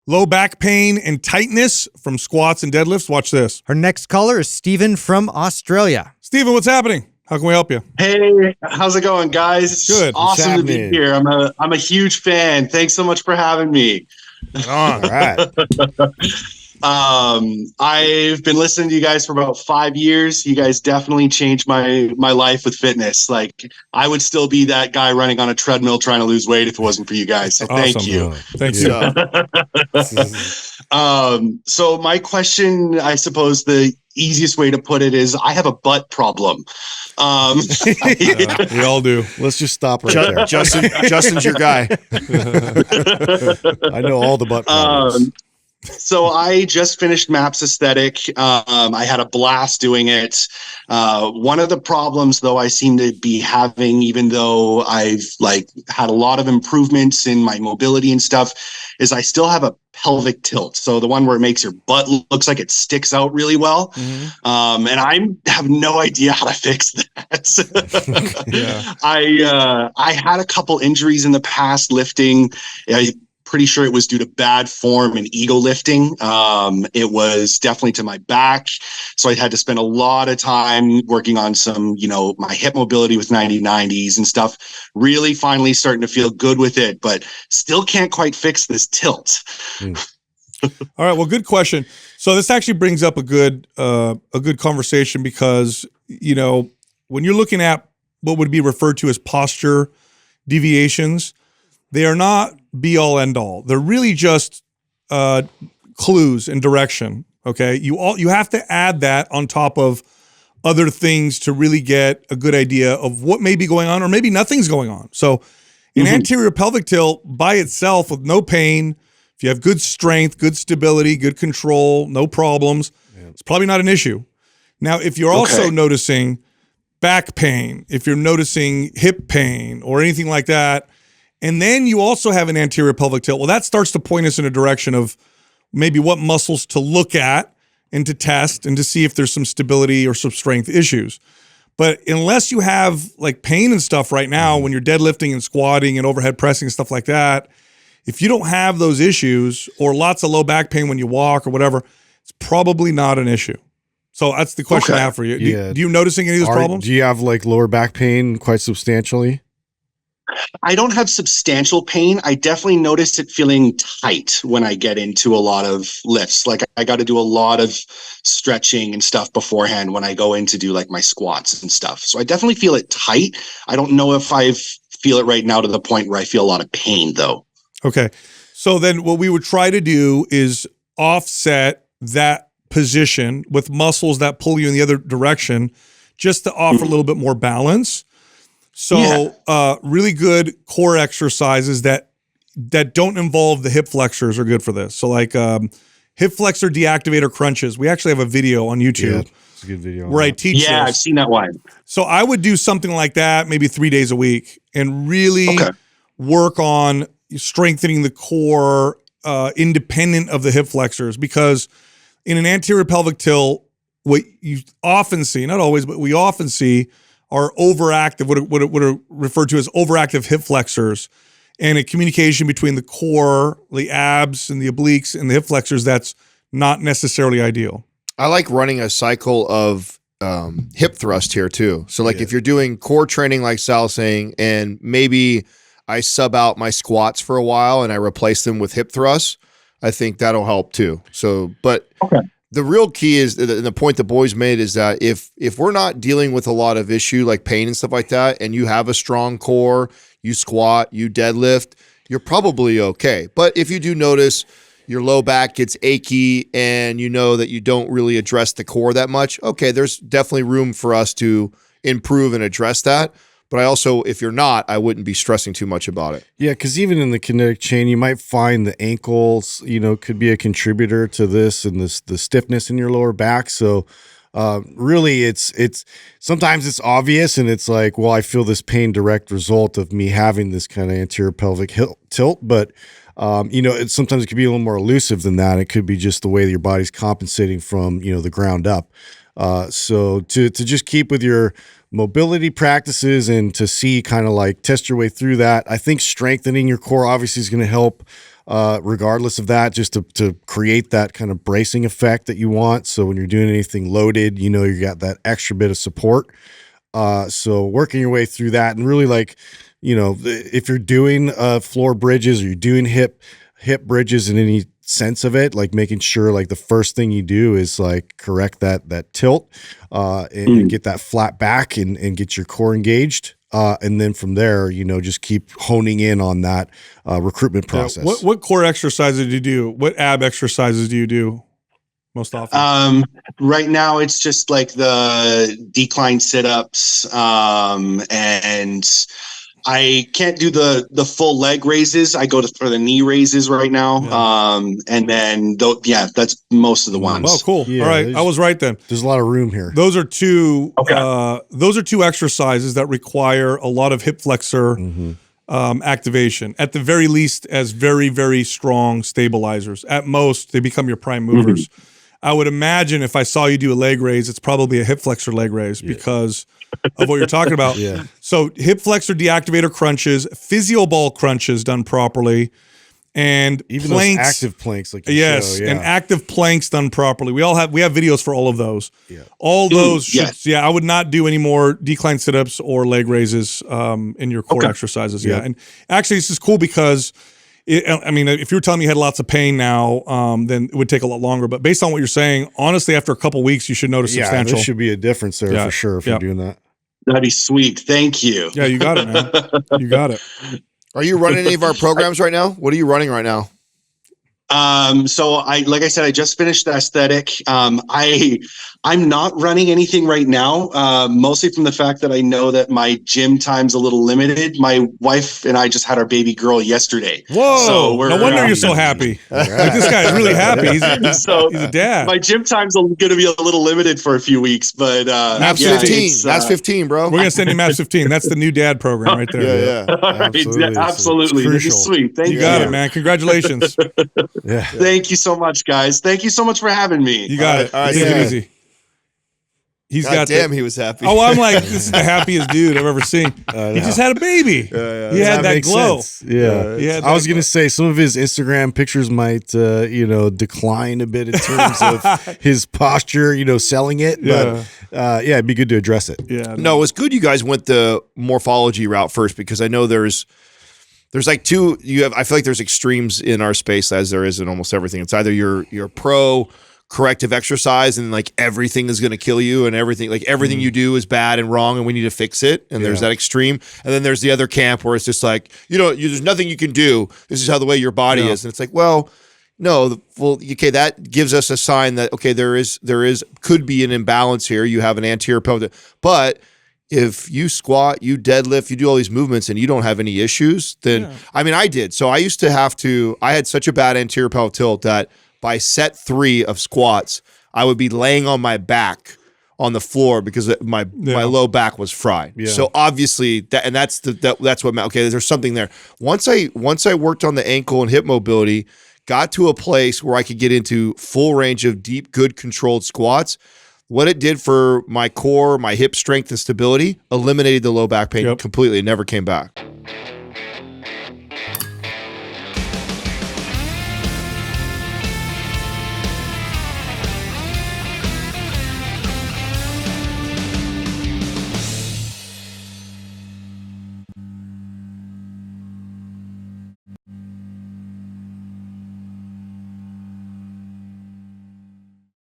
low back pain and tightness from squats and deadlifts. Watch this. Our next caller is Stephen from Australia. Stephen, what's happening? How can we help you? Hey, how's it going, guys? It's Good. awesome to be here. I'm a huge fan. Thanks so much for having me. All right. I've been listening to you guys for about 5 years. You guys definitely changed my life with fitness. Like, I would still be that guy running on a treadmill trying to lose weight if it wasn't for you guys. So thank you. Thanks. Yeah. So my question, I suppose the easiest way to put it is I have a butt problem. We all do. Let's just stop right there. Justin's your guy. I know all the butt problems. So I just finished MAPS Aesthetic. I had a blast doing it. One of the problems, though, I seem to be having, even though I've had a lot of improvements in my mobility and stuff, is I still have a pelvic tilt. So the one where it makes your butt looks like it sticks out really well. Mm-hmm. And I have no idea how to fix that. Yeah. I had a couple injuries in the past lifting. Pretty sure it was due to bad form and ego lifting. It was definitely to my back. So I had to spend a lot of time working on some, my hip mobility with 90/90s and stuff, really finally starting to feel good with it, but still can't quite fix this tilt. All right. Well, good question. So this actually brings up a good conversation because, when you're looking at what would be referred to as posture deviations, they are not be all end all. They're really just clues and direction. Okay. You have to add that on top of other things to really get a good idea of what may be going on, or maybe nothing's going on. So an anterior pelvic tilt by itself with no pain, if you have good strength, good stability, good control, no problems, it's probably not an issue. Now, if you're also noticing back pain, if you're noticing hip pain or anything like that, and then you also have an anterior pelvic tilt, well, that starts to point us in a direction of maybe what muscles to look at and to test and to see if there's some stability or some strength issues. But unless you have like pain and stuff right now when you're deadlifting and squatting and overhead pressing and stuff like that, if you don't have those issues or lots of low back pain when you walk or whatever, it's probably not an issue. So that's the question I have for you. Do you noticing any of those problems? Do you have like lower back pain quite substantially? I don't have substantial pain. I definitely notice it feeling tight when I get into a lot of lifts. Like I got to do a lot of stretching and stuff beforehand when I go in to do like my squats and stuff. So I definitely feel it tight. I don't know if I feel it right now to the point where I feel a lot of pain though. Okay. So then what we would try to do is offset that position with muscles that pull you in the other direction just to offer a little bit more balance. So really good core exercises that don't involve the hip flexors are good for this. So like hip flexor deactivator crunches. We actually have a video on YouTube. Yeah, it's a good video. Where I teach this. I've seen that one. So I would do something like that maybe 3 days a week and really work on strengthening the core independent of the hip flexors, because in an anterior pelvic tilt, what you often see, not always, but we often see are overactive, what are referred to as overactive hip flexors, and a communication between the core, the abs, and the obliques and the hip flexors that's not necessarily ideal. I like running a cycle of hip thrust here too. So like if you're doing core training like Sal's saying, and maybe I sub out my squats for a while and I replace them with hip thrusts, I think that'll help too. So, but the real key is, the point the boys made is that if we're not dealing with a lot of issue like pain and stuff like that, and you have a strong core, you squat, you deadlift, you're probably okay. But if you do notice your low back gets achy and you know that you don't really address the core that much, okay, there's definitely room for us to improve and address that. But I also, if you're not, I wouldn't be stressing too much about it. Yeah, because even in the kinetic chain, you might find the ankles, could be a contributor to this and the stiffness in your lower back. So really, it's sometimes it's obvious and it's like, well, I feel this pain direct result of me having this kind of anterior pelvic tilt, but sometimes it could be a little more elusive than that. It could be just the way that your body's compensating from, the ground up. So to just keep with your mobility practices and to see kind of like test your way through that, I think strengthening your core obviously is going to help. regardless of that, just to create that kind of bracing effect that you want. So when you're doing anything loaded, you know, you got that extra bit of support. So working your way through that, and really, like, you know, if you're doing floor bridges or you're doing hip bridges in any sense of it, like making sure like the first thing you do is like correct that tilt and get that flat back and get your core engaged. And then from there, you know, just keep honing in on that recruitment process. What core exercises do you do? What ab exercises do you do most often? Right now it's just like the decline sit-ups, and I can't do the full leg raises. I go for the knee raises right now. Yeah. And then that's most of the ones. Oh, cool. Yeah, all right. I was right then. There's a lot of room here. Those are two exercises that require a lot of hip flexor activation. At the very least, as very, very strong stabilizers. At most, they become your prime movers. I would imagine if I saw you do a leg raise, it's probably a hip flexor leg raise because of what you're talking about. Yeah. So hip flexor deactivator crunches, physio ball crunches done properly, and Even planks, those active planks, like you yes, show, yeah. and active planks done properly. We have videos for all of those. Yeah. All those should, yes. I would not do any more decline sit-ups or leg raises in your core exercises. Yeah. And actually this is cool because I mean, if you were telling me you had lots of pain now, then it would take a lot longer. But based on what you're saying, honestly, after a couple weeks, you should notice substantial. There should be a difference there for sure if you're doing that. That'd be sweet. Thank you. Yeah, you got it, man. You got it. Are you running any of our programs right now? What are you running right now? So like I said, I just finished the aesthetic. I'm not running anything right now, mostly from the fact that I know that my gym time's a little limited. My wife and I just had our baby girl yesterday. Whoa! So no wonder you're so happy. Like, this guy is really happy. He's a dad. My gym time's going to be a little limited for a few weeks, but MAPS 15. That's 15, bro. We're gonna send you MAPS 15. That's the new dad program right there. Yeah. Absolutely. This is sweet. Thank you. You got it, man. Congratulations. Yeah. Thank you so much, guys. Thank you so much for having me. You got it. All right, Take it easy. He's got he was happy. Oh, I'm like, this is the happiest dude I've ever seen. He just had a baby. He had that glow. Sense. Yeah. I was going to say some of his Instagram pictures might, decline a bit in terms of his posture, selling it. But it'd be good to address it. Yeah. No, it's good you guys went the morphology route first, because I know there's like two. I feel like there's extremes in our space, as there is in almost everything. It's either you're pro corrective exercise and like everything is going to kill you, and everything you do is bad and wrong and we need to fix it. And there's that extreme. And then there's the other camp where it's just like, there's nothing you can do. This is how the way your body is. And it's like, well, no, that gives us a sign that, okay, there could be an imbalance here. You have an anterior pelvic, but if you squat, you deadlift, you do all these movements and you don't have any issues, then, I mean, I did. So I used to I had such a bad anterior pelvic tilt that by set 3 of squats, I would be laying on my back on the floor because my low back was fried. Yeah. So obviously that's what, okay, there's something there. Once I worked on the ankle and hip mobility, got to a place where I could get into full range of deep, good controlled squats, what it did for my core, my hip strength and stability, eliminated the low back pain completely. It never came back.